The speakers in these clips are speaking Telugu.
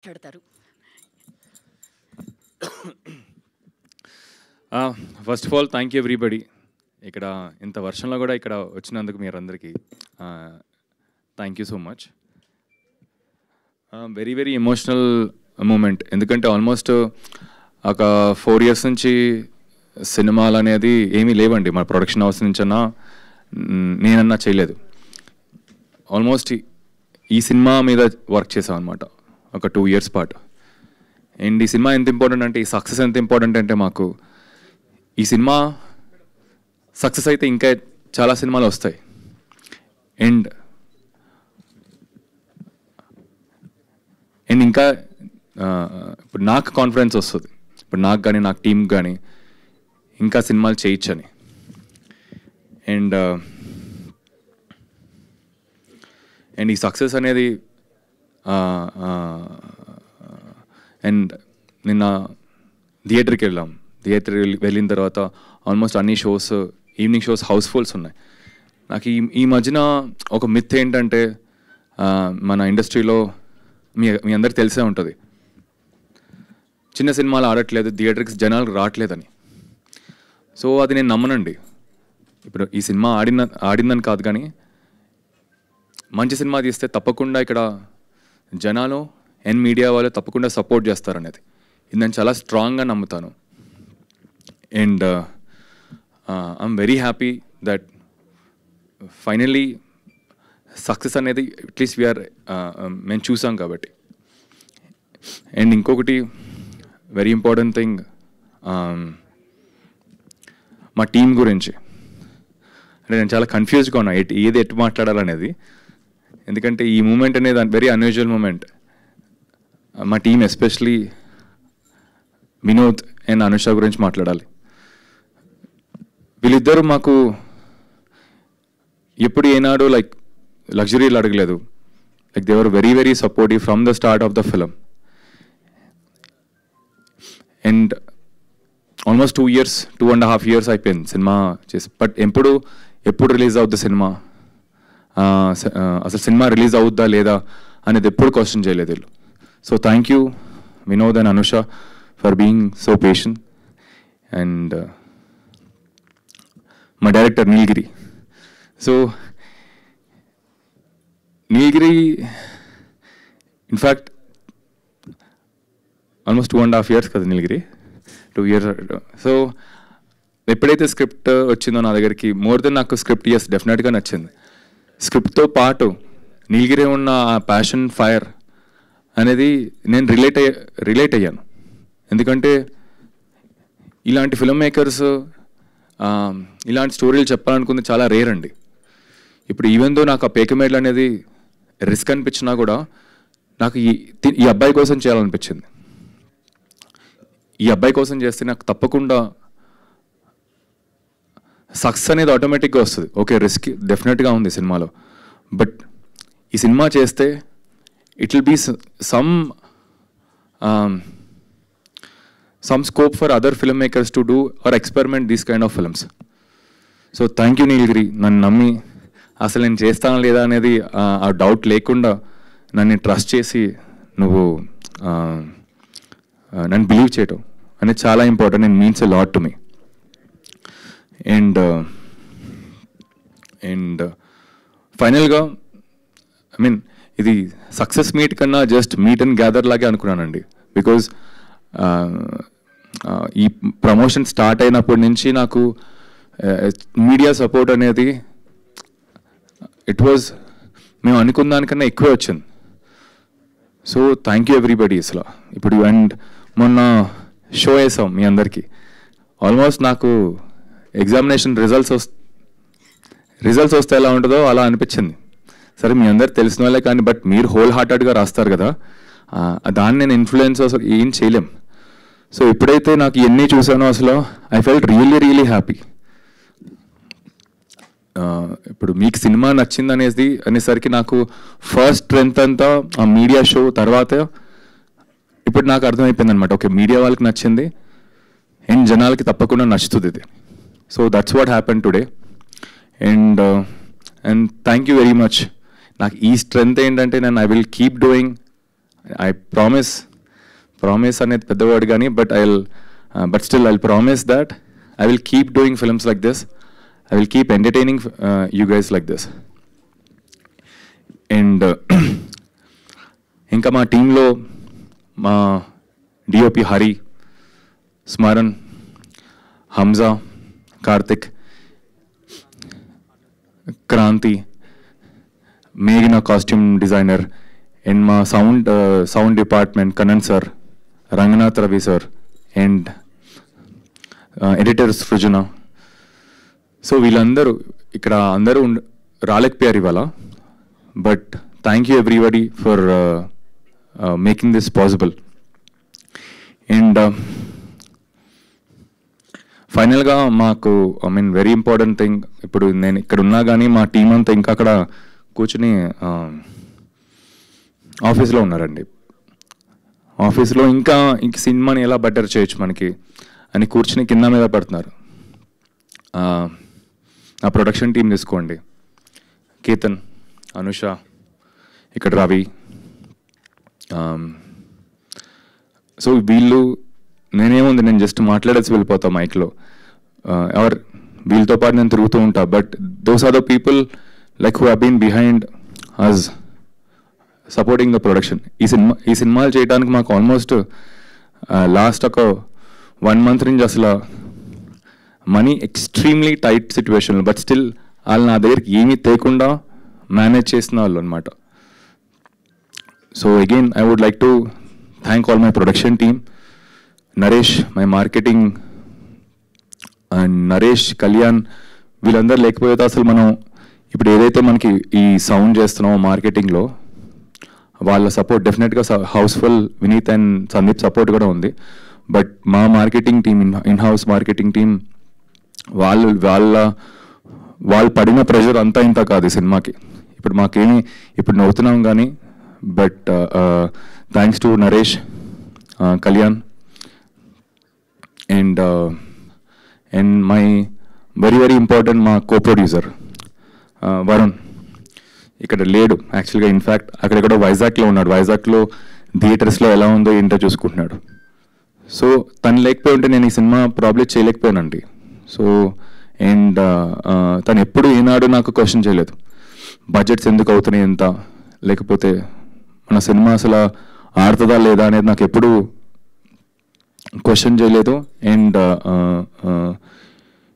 మాట్లాడతారు. First of all thank you everybody. ఇక్కడ ఇంత వర్షంలో కూడా ఇక్కడ వచ్చినందుకు మీరందరికీ thank you so much. Very very emotional moment. ఎందుకంటే ఆల్మోస్ట్ ఒక 4 years నుంచి సినిమాలు అనేది ఏమీ లేవండి. మన ప్రొడక్షన్ హౌస్ నుంచన్నా నేనన్నా చేయలేదు. ఆల్మోస్ట్ ఈ సినిమా మీద వర్క్ చేసాం అనమాట ఒక 2 years పాటు. అండ్ ఈ సినిమా ఎంత ఇంపార్టెంట్ అంటే, ఈ సక్సెస్ ఎంత ఇంపార్టెంట్ అంటే, మాకు ఈ సినిమా సక్సెస్ అయితే ఇంకా చాలా సినిమాలు వస్తాయి. అండ్ ఇంకా ఇప్పుడు నాకు కాన్ఫిడెన్స్ వస్తుంది, ఇప్పుడు నాకు కానీ నాకు టీం కానీ ఇంకా సినిమాలు చేయొచ్చని. అండ్ ఈ సక్సెస్ అనేది అండ్ నిన్న థియేటర్కి వెళ్ళాం. వెళ్ళిన తర్వాత ఆల్మోస్ట్ అన్ని షోస్, ఈవినింగ్ షోస్ హౌస్ఫుల్స్ ఉన్నాయి. నాకు ఈ మధ్యన ఒక మిత్ ఏంటంటే, మన ఇండస్ట్రీలో మీ అందరికి తెలిసే ఉంటుంది, చిన్న సినిమాలు ఆడట్లేదు, థియేటర్కి జనాలు రావట్లేదని. సో అది నేను నమ్మనండి. ఇప్పుడు ఈ సినిమా ఆడిందని కాదు, కానీ మంచి సినిమా తీస్తే తప్పకుండా ఇక్కడ జనాలు అండ్ మీడియా వాళ్ళు తప్పకుండా సపోర్ట్ చేస్తారనేది ఇది నేను చాలా స్ట్రాంగ్గా నమ్ముతాను. And I'm very happy that finally success అనేది అట్లీస్ట్ వీఆర్ మేము చూసాం కాబట్టి. అండ్ ఇంకొకటి వెరీ ఇంపార్టెంట్ థింగ్, మా టీం గురించి అంటే నేను చాలా కన్ఫ్యూజ్గా ఉన్నా ఏది ఎటు మాట్లాడాలనేది. ఎందుకంటే ఈ మూమెంట్ అనేది వెరీ అన్యూజువల్ మూమెంట్. మా team especially Vinod and Anusha గురించి మాట్లాడాలి. వీళ్ళిద్దరూ మాకు ఎప్పుడు ఏనాడు లగ్జరీలు అడగలేదు. They were very very supportive from the start of the film. And almost 2.5 years అయిపోయింది సినిమా చేసి. బట్ ఎప్పుడు రిలీజ్ అవుద్ది సినిమా, అసలు సినిమా రిలీజ్ అవుద్దా లేదా అనేది ఎప్పుడు క్వశ్చన్ చేయలేదు వీళ్ళు. So thank you Vinod and Anusha for being so patient. And మా డైరెక్టర్ నీలగిరి. సో నీలగిరి ఇన్ఫ్యాక్ట్ ఆల్మోస్ట్ 2.5 years కదా నీలగిరి, 2 years. సో ఎప్పుడైతే స్క్రిప్ట్ వచ్చిందో నా దగ్గరికి, మోర్ దెన్ నాకు స్క్రిప్ట్ డెఫినెట్గా నచ్చింది. స్క్రిప్ట్తో పాటు నీలగిరి ఉన్న ఆ ప్యాషన్, ఫైర్ అనేది నేను రిలేట్ అయ్యాను. ఎందుకంటే ఇలాంటి ఫిల్మ్ మేకర్స్ ఇలాంటి స్టోరీలు చెప్పాలనుకుంది చాలా రేర్ అండి. ఇప్పుడు ఈవెన్ దో నాకు ఆ పేకమేడ్లు అనేది రిస్క్ అనిపించినా కూడా నాకు ఈ అబ్బాయి కోసం చేయాలనిపించింది. ఈ అబ్బాయి కోసం చేస్తే నాకు తప్పకుండా సక్సెస్ అనేది ఆటోమేటిక్గా వస్తుంది. ఓకే, రిస్క్ డెఫినెట్గా ఉంది సినిమాలో, బట్ ఈ సినిమా చేస్తే it will be some scope for other filmmakers to do or experiment these kind of films. So thank you నీలగిరి, నన్ను నమ్మి అసలు నేను చేస్తానా లేదా అనేది ఆ డౌట్ లేకుండా నన్ను ట్రస్ట్ చేసి నువ్వు నన్ను బిలీవ్ చేయటం అనేది చాలా important and means a lot to me. And ఫైనల్గా ఇది సక్సెస్ మీట్ కన్నా జస్ట్ మీట్ అండ్ గ్యాదర్ లాగే అనుకున్నానండి. బికాజ్ ఈ ప్రమోషన్ స్టార్ట్ అయినప్పటి నుంచి నాకు మీడియా సపోర్ట్ అనేది మేము అనుకున్న దానికన్నా ఎక్కువే వచ్చింది. So thank you everybody. అసలు ఇప్పుడు అండ్ మొన్న షో వేసాం మీ అందరికీ. ఆల్మోస్ట్ నాకు ఎగ్జామినేషన్ రిజల్ట్స్ వస్తే ఎలా ఉంటుందో అలా అనిపించింది. సరే మీ అందరు తెలిసిన వాళ్ళే కానీ, బట్ మీరు హోల్ హార్టెడ్గా రాస్తారు కదా, దాన్ని నేను ఇన్ఫ్లుయెన్స్ అసలు ఏం చేయలేం. సో ఎప్పుడైతే నాకు ఇవన్నీ చూసానో అసలు ఐ ఫెల్ట్ రియల్లీ హ్యాపీ. ఇప్పుడు మీకు సినిమా నచ్చింది అనేసరికి నాకు ఫస్ట్ స్ట్రెంత్ అంతా ఆ మీడియా షో తర్వాత ఇప్పుడు నాకు అర్థమైపోయింది అనమాట. ఓకే, మీడియా వాళ్ళకి నచ్చింది అండ్ జనాలకి తప్పకుండా నచ్చుతుంది ఇది. So that's what happen today. And thank you very much. నాకు ఈ స్ట్రెంత్ ఏంటంటే, నేను I will keep doing I promise అనేది పెద్ద వర్డ్ కానీ but still I promise that I will keep doing films like this. I will keep entertaining you guys like this. And ఇంకా మా టీంలో మా డిఓపి హరి, స్మరణ్, హంజా, కార్తిక్, క్రాంతి, మేఘన కాస్ట్యూమ్ డిజైనర్, అండ్ మా sound department Kannan sir, Ranganath Ravi sir, and editor Srujana. So వీళ్ళందరూ ఇక్కడ అందరూ రాలేకపోయారు ఇవాళ. But thank you everybody for making this possible. And ఫైనల్గా మాకు వెరీ ఇంపార్టెంట్ థింగ్, ఇప్పుడు నేను ఇక్కడ ఉన్నా కానీ మా టీం అంతా ఇంకా అక్కడ కూర్చుని ఆఫీస్లో ఉన్నారండి. ఆఫీస్లో ఇంకా సినిమాని ఎలా బెటర్ చేయొచ్చు మనకి అని కూర్చుని కింద మీద పడుతున్నారు. నా ప్రొడక్షన్ టీం తీసుకోండి, కేతన్, అనుష, ఇక్కడ రవి. సో నేనేముంది, నేను జస్ట్ మాట్లాడేసి వెళ్ళిపోతాను మైక్లో, ఎవరు వీళ్ళతో పాటు నేను తిరుగుతూ ఉంటా. But those are the people like who have been behind us supporting the production. ఈ సినిమాలు చేయడానికి మాకు ఆల్మోస్ట్ లాస్ట్ ఒక 1 month నుంచి అసలు money extremely tight situation, but still వాళ్ళు నా దగ్గరికి ఏమీ తేకుండా మేనేజ్ చేసిన వాళ్ళు అనమాట. So again I would like to thank all my production team, Naresh my marketing, and Naresh, Kalyan, వీళ్ళందరూ లేకపోతే అసలు మనం ఇప్పుడు ఏదైతే మనకి ఈ సౌండ్ చేస్తున్నామో మార్కెటింగ్లో వాళ్ళ సపోర్ట్ డెఫినెట్గా housefull Vineeth and Sandeep support కూడా ఉంది. బట్ మా marketing team, in house marketing team, వాళ్ళు పడిన ప్రెషర్ అంతా ఇంత కాదు ఈ సినిమాకి. ఇప్పుడు నవ్వుతున్నాం కానీ, but thanks to Naresh, Kalyan, and my very important మా కో ప్రొడ్యూసర్ వరుణ్. ఇక్కడ లేడు యాక్చువల్గా, ఇన్ఫ్యాక్ట్ అక్కడెక్కడో వైజాగ్లో ఉన్నాడు. వైజాగ్లో థియేటర్స్లో ఎలా ఉందో ఏంటో చూసుకుంటున్నాడు. సో తను లేకపోయి ఉంటే నేను ఈ సినిమా ప్రాబ్లీ చేయలేకపోయానండి. సో అండ్ తను ఎప్పుడు ఈనాడు నాకు క్వశ్చన్ చేయలేదు, బడ్జెట్స్ ఎందుకు అవుతున్నాయి ఎంత, లేకపోతే మన సినిమా అసలు ఆడుతుందా లేదా అనేది నాకు ఎప్పుడు క్వశ్చన్ చేయలేదు. అండ్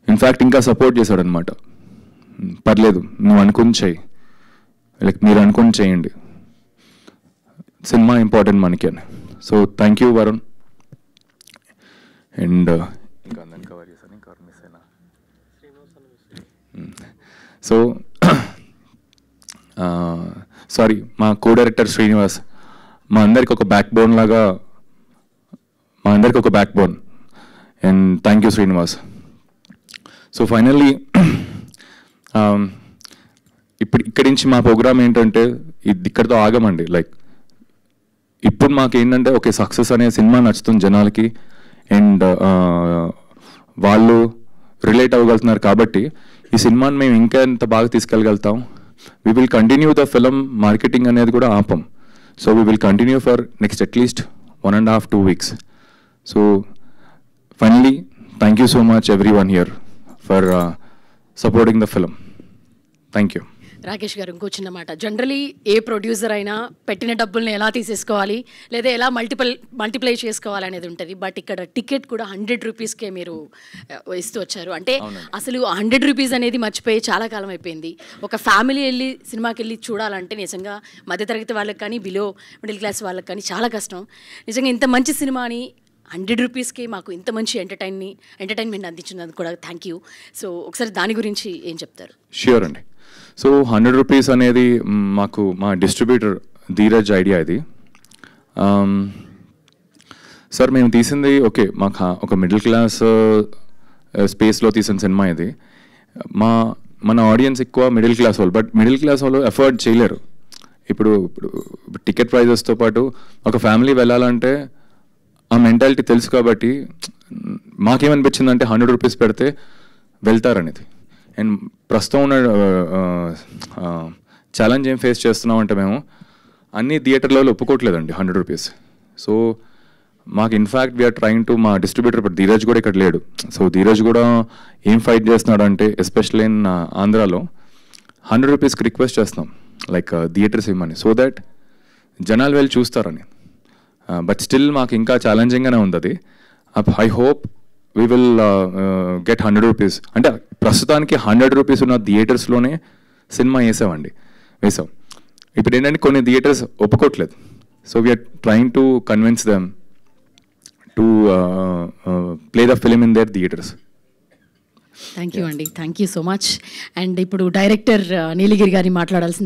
ఇన్ఫ్యాక్ట్ ఇంకా సపోర్ట్ చేశాడు అనమాట. పర్లేదు, నువ్వు అనుకుని చెయ్యి, లైక్ మీరు అనుకుని చేయండి, సినిమా ఇంపార్టెంట్ మనకి అని. So thank you Varun. And ఇంకా అందరిని కవర్ చేశాను, ఇంకా మిస్ అయినా. సో సారీ, మా కో డైరెక్టర్ శ్రీనివాస్, మా అందరికి ఒక back bone. And thank you Srinivas. So finally ఇక్కడి నుంచి మా ప్రోగ్రామ్ ఏంటంటే ఇక్కడితో ఆగమండి. లైక్ ఇప్పుడు మాకు ఏంటంటే ఓకే, సక్సెస్ అనే సినిమా నచ్చుతుంది జనాలకి, అండ్ వాళ్ళు రిలేట్ అవ్వగలుగుతున్నారు కాబట్టి ఈ సినిమాని మేము ఇంకా ఎంత బాగా తీసుకెళ్ళగలుగుతాం. We will continue the film marketing అనేది కూడా ఆపం. So we will continue for next at least 1.5-2 weeks. So finally thank you so much everyone here for supporting the film. Thank you. Rakesh గారు, ఇంకో చిన్న మాట. జనరలీ ఏ ప్రొడ్యూసర్ అయినా పెట్టిన డబ్బుల్ని ఎలా తీసేసుకోవాలి, లేదా ఎలా మల్టిప్లై చేసుకోవాలి అనేది ఉంటుంది. బట్ ఇక్కడ టికెట్ కూడా 100 rupeesకే మీరు ఇస్తూ వచ్చారు. అంటే అసలు 100 rupees అనేది మర్చిపోయి చాలా కాలం అయిపోయింది. ఒక ఫ్యామిలీ వెళ్ళి సినిమాకి వెళ్ళి చూడాలంటే నిజంగా మధ్యతరగతి వాళ్ళకి కానీ, బిలో మిడిల్ క్లాస్ వాళ్ళకి కానీ చాలా కష్టం. నిజంగా ఇంత మంచి సినిమాని 100 rupeesకే మాకు ఇంత మంచి ఎంటర్టైన్మెంట్ అందించినందుకు కూడా థ్యాంక్ యూ. సో ఒకసారి దాని గురించి ఏం చెప్తారు? ష్యూర్ అండి. సో 100 rupees అనేది మాకు మా డిస్ట్రిబ్యూటర్ ధీరజ్ ఐడియా ఇది. సార్ మేము తీసింది ఓకే, మాకు ఒక మిడిల్ క్లాస్ స్పేస్లో తీసిన సినిమా ఇది. మన ఆడియన్స్ ఎక్కువ మిడిల్ క్లాస్ వాళ్ళు, బట్ మిడిల్ క్లాస్ వాళ్ళు ఎఫర్ట్ చేయలేరు. ఇప్పుడు టికెట్ ప్రైజెస్తో పాటు ఒక ఫ్యామిలీ వెళ్ళాలంటే ఆ మెంటాలిటీ తెలుసు కాబట్టి మాకేమనిపించిందంటే 100 rupees పెడితే వెళ్తారనేది. అండ్ ప్రస్తుతం ఉన్న ఛాలెంజ్ ఏం ఫేస్ చేస్తున్నామంటే మేము అన్ని థియేటర్లలో ఒప్పుకోవట్లేదండి 100 రూపీస్. సో మాకు ఇన్ఫ్యాక్ట్ వీఆర్ ట్రయింగ్ టు, మా డిస్ట్రిబ్యూటర్ ఇప్పుడు ధీరజ్ కూడా ఇక్కడ లేడు. సో ధీరజ్ కూడా ఏం ఫైట్ చేస్తున్నాడు అంటే, ఎస్పెషల్లీ ఇన్ ఆంధ్రాలో 100 రూపీస్కి రిక్వెస్ట్ చేస్తున్నాం లైక్ థియేటర్స్ ఇవ్వమని, సో దట్ జనాలు వెళ్ళి చూస్తారని. బట్ స్టిల్ మాకు ఇంకా ఛాలెంజింగ్గానే ఉంది అది. I hope we will get 100 rupees. అంటే ప్రస్తుతానికి 100 రూపీస్ ఉన్న థియేటర్స్లోనే సినిమా వేసాం. ఇప్పుడు ఏంటంటే కొన్ని థియేటర్స్ ఒప్పుకోవట్లేదు. So we are trying to convince them to play the film in their theatres. Thank you అండి, thank you so much. And ఇప్పుడు డైరెక్టర్ నీలగిరి గారిని మాట్లాడాల్సింది.